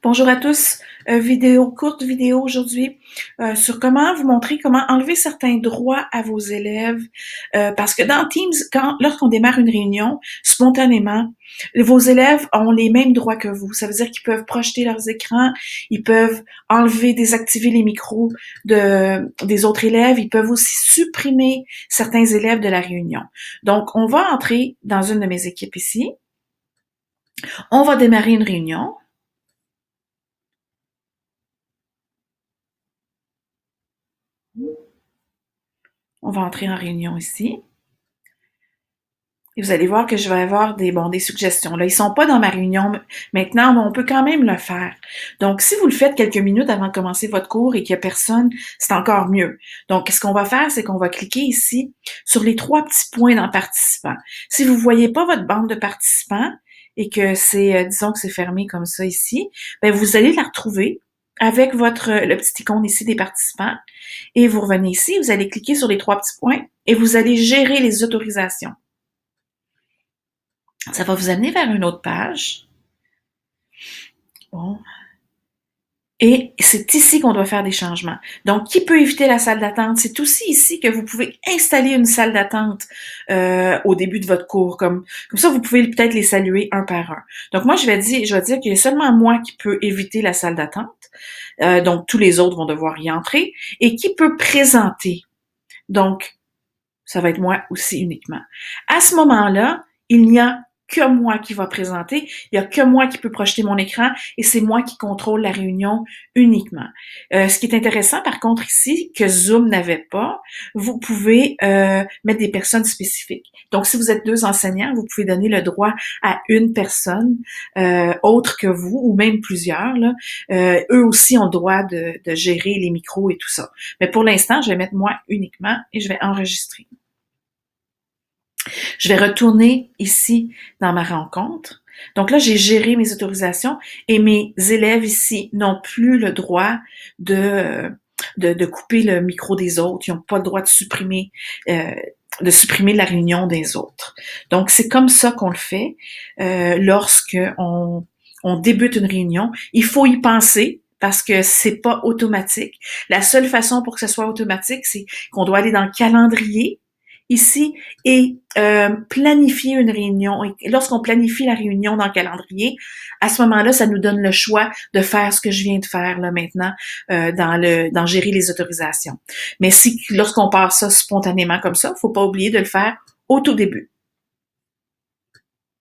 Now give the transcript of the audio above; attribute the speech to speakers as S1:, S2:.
S1: Bonjour à tous. Courte vidéo aujourd'hui sur comment vous montrer comment enlever certains droits à vos élèves. Parce que dans Teams, lorsqu'on démarre une réunion, spontanément, vos élèves ont les mêmes droits que vous. Ça veut dire qu'ils peuvent projeter leurs écrans, ils peuvent enlever, désactiver les micros des autres élèves, ils peuvent aussi supprimer certains élèves de la réunion. Donc, on va entrer dans une de mes équipes ici. On va démarrer une réunion. On va entrer en réunion ici. Et vous allez voir que je vais avoir des suggestions. Là, ils sont pas dans ma réunion maintenant, mais on peut quand même le faire. Donc, si vous le faites quelques minutes avant de commencer votre cours et qu'il y a personne, c'est encore mieux. Donc, ce qu'on va faire, c'est qu'on va cliquer ici sur les trois petits points dans participants. Si vous voyez pas votre bande de participants et que disons que c'est fermé comme ça ici, ben vous allez la retrouver avec le petit icône ici des participants et vous revenez ici, vous allez cliquer sur les trois petits points et vous allez gérer les autorisations. Ça va vous amener vers une autre page. Bon. Et c'est ici qu'on doit faire des changements. Donc, qui peut éviter la salle d'attente? C'est aussi ici que vous pouvez installer une salle d'attente au début de votre cours. Comme ça, vous pouvez peut-être les saluer un par un. Donc, moi, je vais dire qu'il y a seulement moi qui peux éviter la salle d'attente. Donc, tous les autres vont devoir y entrer. Et qui peut présenter? Donc, ça va être moi aussi uniquement. À ce moment-là, il n'y a que moi qui va présenter, il n'y a que moi qui peut projeter mon écran et c'est moi qui contrôle la réunion uniquement. Ce qui est intéressant par contre ici, que Zoom n'avait pas, vous pouvez mettre des personnes spécifiques. Donc si vous êtes deux enseignants, vous pouvez donner le droit à une personne autre que vous ou même plusieurs. Là. Eux aussi ont le droit de gérer les micros et tout ça. Mais pour l'instant, je vais mettre moi uniquement et je vais enregistrer. Je vais retourner ici dans ma rencontre. Donc là, j'ai géré mes autorisations et mes élèves ici n'ont plus le droit de couper le micro des autres. Ils n'ont pas le droit de supprimer la réunion des autres. Donc, c'est comme ça qu'on le fait lorsque on débute une réunion. Il faut y penser parce que c'est pas automatique. La seule façon pour que ce soit automatique, c'est qu'on doit aller dans le calendrier ici et planifier une réunion. Et lorsqu'on planifie la réunion dans le calendrier, à ce moment-là, ça nous donne le choix de faire ce que je viens de faire là maintenant dans gérer les autorisations. Mais lorsqu'on part ça spontanément comme ça, faut pas oublier de le faire au tout début.